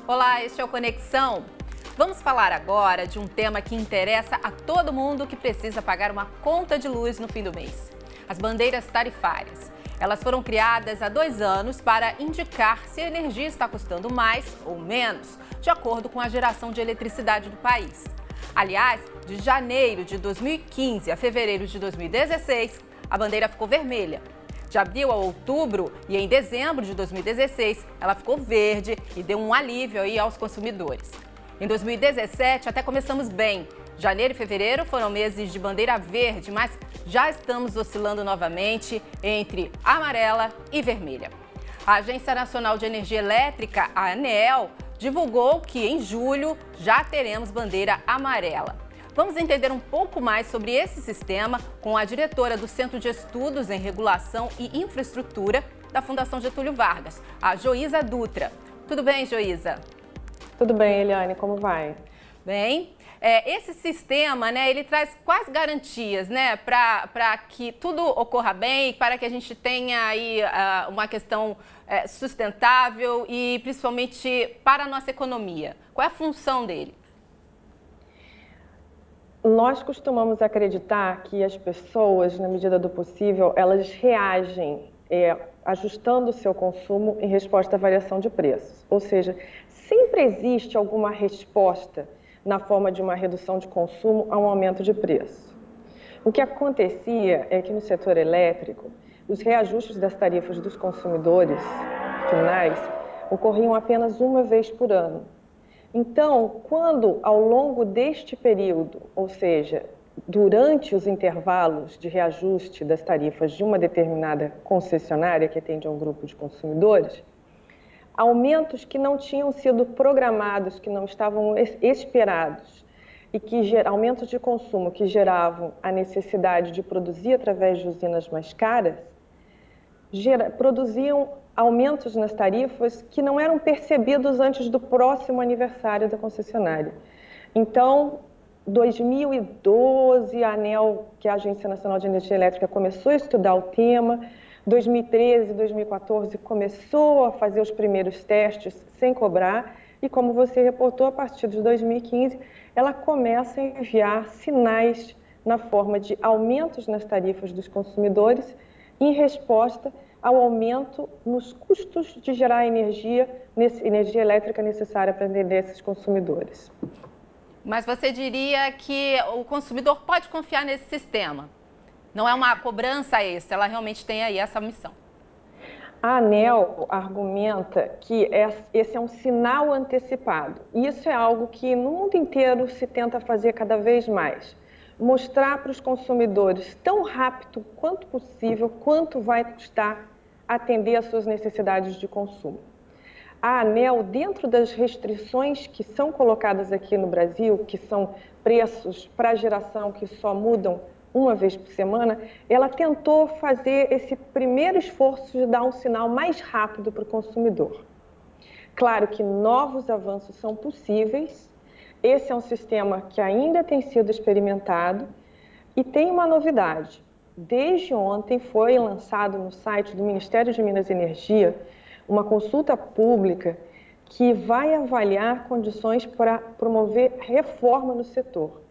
Olá, este é o Conexão. Vamos falar agora de um tema que interessa a todo mundo que precisa pagar uma conta de luz no fim do mês. As bandeiras tarifárias. Elas foram criadas há 2 anos para indicar se a energia está custando mais ou menos, de acordo com a geração de eletricidade do país. Aliás, de janeiro de 2015 a fevereiro de 2016, a bandeira ficou vermelha. De abril a outubro e em dezembro de 2016, ela ficou verde e deu um alívio aí aos consumidores. Em 2017, até começamos bem. Janeiro e fevereiro foram meses de bandeira verde, mas já estamos oscilando novamente entre amarela e vermelha. A Agência Nacional de Energia Elétrica, a ANEEL, divulgou que em julho já teremos bandeira amarela. Vamos entender um pouco mais sobre esse sistema com a diretora do Centro de Estudos em Regulação e Infraestrutura da Fundação Getúlio Vargas, a Joísa Dutra. Tudo bem, Joísa? Tudo bem, Eliane, como vai? Bem, esse sistema, ele traz quais garantias, para que tudo ocorra bem, para que a gente tenha aí uma questão sustentável e principalmente para a nossa economia? Qual é a função dele? Nós costumamos acreditar que as pessoas, na medida do possível, elas reagem ajustando o seu consumo em resposta à variação de preços. Ou seja, sempre existe alguma resposta na forma de uma redução de consumo a um aumento de preço. O que acontecia é que no setor elétrico, os reajustes das tarifas dos consumidores finais ocorriam apenas uma vez por ano. Então, quando ao longo deste período, ou seja, durante os intervalos de reajuste das tarifas de uma determinada concessionária que atende a um grupo de consumidores, aumentos que não tinham sido programados, que não estavam esperados, e que aumentos de consumo que geravam a necessidade de produzir através de usinas mais caras, produziam aumentos nas tarifas que não eram percebidos antes do próximo aniversário da concessionária. Então, 2012, a ANEEL, que é a Agência Nacional de Energia Elétrica, começou a estudar o tema. 2013, 2014, começou a fazer os primeiros testes sem cobrar. E como você reportou, a partir de 2015, ela começa a enviar sinais na forma de aumentos nas tarifas dos consumidores em resposta ao aumento nos custos de gerar energia elétrica necessária para atender esses consumidores. Mas você diria que o consumidor pode confiar nesse sistema? Não é uma cobrança extra, ela realmente tem aí essa missão. A ANEEL argumenta que esse é um sinal antecipado. Isso é algo que no mundo inteiro se tenta fazer cada vez mais. Mostrar para os consumidores tão rápido quanto possível quanto vai custar atender às suas necessidades de consumo. A ANEEL, dentro das restrições que são colocadas aqui no Brasil, que são preços para geração que só mudam uma vez por semana, ela tentou fazer esse primeiro esforço de dar um sinal mais rápido para o consumidor. Claro que novos avanços são possíveis, esse é um sistema que ainda tem sido experimentado e tem uma novidade. Desde ontem foi lançado no site do Ministério de Minas e Energia uma consulta pública que vai avaliar condições para promover reforma no setor.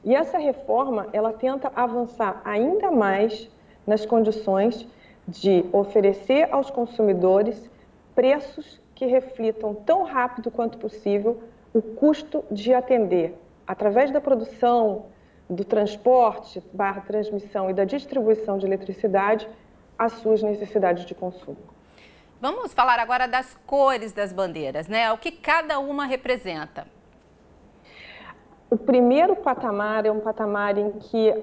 E essa reforma, ela tenta avançar ainda mais nas condições de oferecer aos consumidores preços que reflitam tão rápido quanto possível o custo de atender, através da produção, do transporte, transmissão e da distribuição de eletricidade, as suas necessidades de consumo. Vamos falar agora das cores das bandeiras, O que cada uma representa? O primeiro patamar é um patamar em que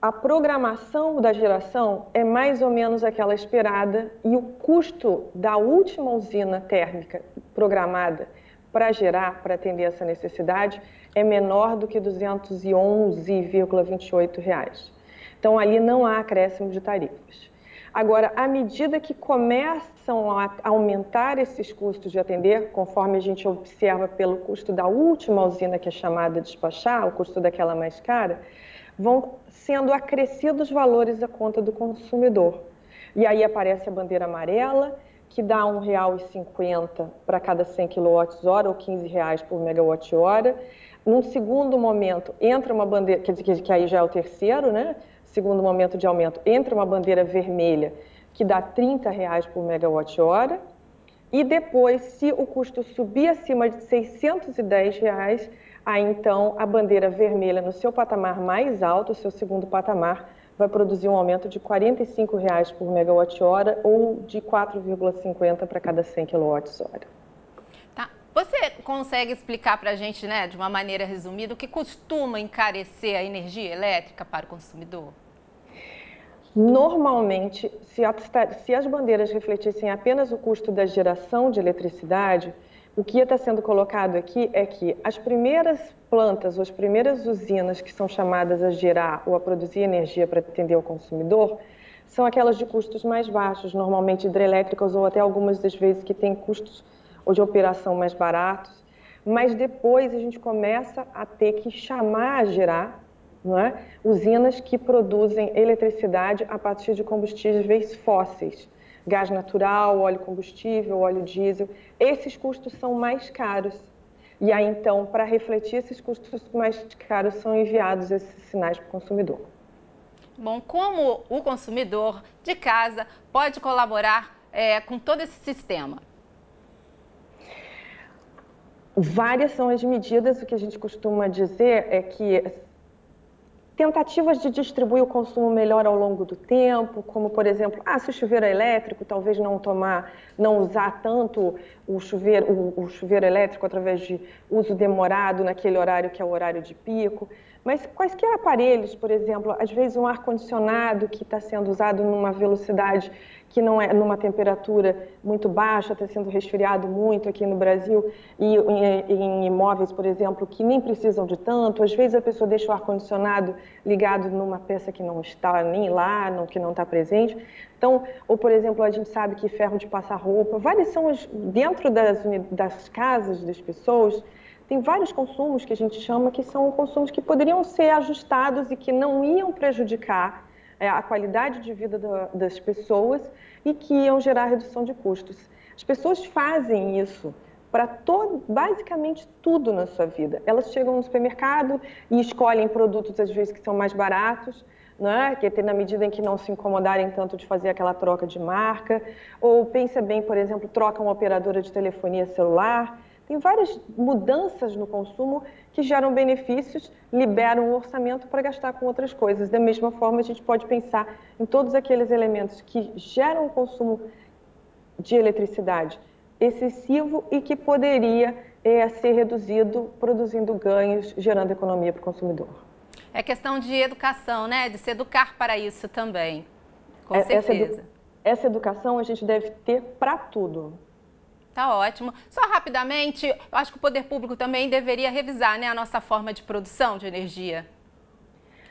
a programação da geração é mais ou menos aquela esperada e o custo da última usina térmica programada para gerar, para atender essa necessidade, é menor do que R$ 211,28. Então, ali não há acréscimo de tarifas. Agora, à medida que começam a aumentar esses custos de atender, conforme a gente observa pelo custo da última usina, que é chamada de despachar, o custo daquela mais cara, vão sendo acrescidos valores à conta do consumidor. E aí aparece a bandeira amarela, que dá R$ 1,50 para cada 100 kWh, ou R$ 15 por megawatt-hora. Num segundo momento, entra uma bandeira, quer dizer, que aí já é o terceiro, né? Segundo momento de aumento, entra uma bandeira vermelha, que dá R$ 30 por megawatt-hora. E depois, se o custo subir acima de R$ 610, aí então a bandeira vermelha no seu patamar mais alto, o seu segundo patamar, vai produzir um aumento de R$ 45 por megawatt-hora ou de 4,50 para cada 100 kWh. Tá. Você consegue explicar para a gente, né, de uma maneira resumida, o que costuma encarecer a energia elétrica para o consumidor? Normalmente, se as bandeiras refletissem apenas o custo da geração de eletricidade, o que está sendo colocado aqui é que as primeiras plantas, ou as primeiras usinas que são chamadas a gerar ou a produzir energia para atender ao consumidor, são aquelas de custos mais baixos, normalmente hidrelétricas ou até algumas das vezes que têm custos ou de operação mais baratos. Mas depois a gente começa a ter que chamar a gerar, não é? Usinas que produzem eletricidade a partir de combustíveis fósseis. Gás natural, óleo combustível, óleo diesel, esses custos são mais caros. E aí, então, para refletir esses custos mais caros, são enviados esses sinais para o consumidor. Bom, como o consumidor de casa pode colaborar com todo esse sistema? Várias são as medidas, o que a gente costuma dizer é que tentativas de distribuir o consumo melhor ao longo do tempo, como, por exemplo, se o chuveiro é elétrico, talvez não usar tanto o chuveiro elétrico através de uso demorado naquele horário que é o horário de pico. Mas quaisquer aparelhos, por exemplo, às vezes um ar-condicionado que está sendo usado numa velocidade que não é numa temperatura muito baixa, está sendo resfriado muito aqui no Brasil, e em imóveis, por exemplo, que nem precisam de tanto. Às vezes a pessoa deixa o ar-condicionado ligado numa peça que não está nem lá, que não está presente. Então, ou por exemplo, a gente sabe que ferro de passar roupa, vários são dentro das casas das pessoas, tem vários consumos que a gente chama que são consumos que poderiam ser ajustados e que não iam prejudicar a qualidade de vida das pessoas e que iam gerar redução de custos. As pessoas fazem isso para basicamente tudo na sua vida. Elas chegam no supermercado e escolhem produtos, às vezes, que são mais baratos, né? Que na medida em que não se incomodarem tanto de fazer aquela troca de marca. Ou, pensa bem, por exemplo, trocam uma operadora de telefonia celular. Tem várias mudanças no consumo que geram benefícios, liberam o orçamento para gastar com outras coisas. Da mesma forma, a gente pode pensar em todos aqueles elementos que geram o consumo de eletricidade excessivo e que poderia ser reduzido, produzindo ganhos, gerando economia para o consumidor. É questão de educação, né? De se educar para isso também, com certeza. Essa educação a gente deve ter para tudo. Tá ótimo. Só rapidamente, eu acho que o poder público também deveria revisar, né, a nossa forma de produção de energia.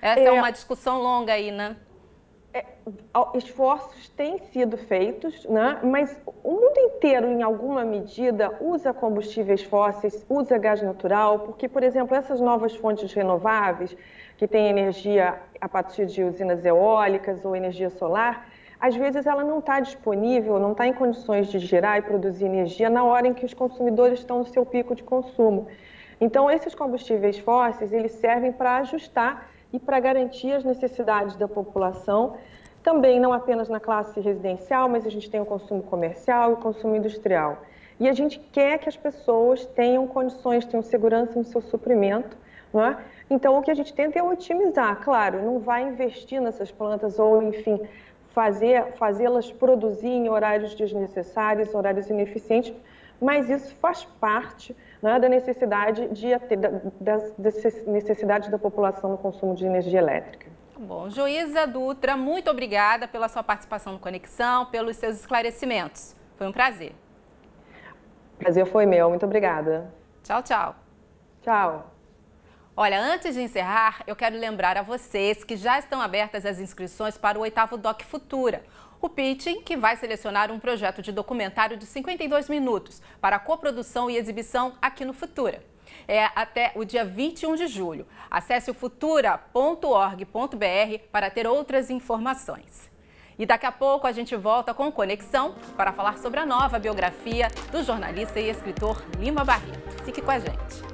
Essa é uma discussão longa aí, né? Esforços têm sido feitos, né? Mas o mundo inteiro, em alguma medida, usa combustíveis fósseis, usa gás natural, porque, por exemplo, essas novas fontes renováveis, que têm energia a partir de usinas eólicas ou energia solar, às vezes ela não está disponível, não está em condições de gerar e produzir energia na hora em que os consumidores estão no seu pico de consumo. Então, esses combustíveis fósseis, eles servem para ajustar e para garantir as necessidades da população, também não apenas na classe residencial, mas a gente tem o consumo comercial e o consumo industrial. E a gente quer que as pessoas tenham condições, tenham segurança no seu suprimento, não é? Então, o que a gente tenta é otimizar, claro, não vai investir nessas plantas ou, enfim, fazê-las produzir em horários desnecessários, horários ineficientes, mas isso faz parte, né, da necessidade das necessidades da população no consumo de energia elétrica. Bom, Joísa Dutra, muito obrigada pela sua participação no Conexão, pelos seus esclarecimentos. Foi um prazer. O prazer foi meu, muito obrigada. Tchau, tchau. Tchau. Olha, antes de encerrar, eu quero lembrar a vocês que já estão abertas as inscrições para o 8º Doc Futura, o pitching que vai selecionar um projeto de documentário de 52 minutos para coprodução e exibição aqui no Futura. É até o dia 21 de julho. Acesse o futura.org.br para ter outras informações. E daqui a pouco a gente volta com Conexão para falar sobre a nova biografia do jornalista e escritor Lima Barreto. Fique com a gente.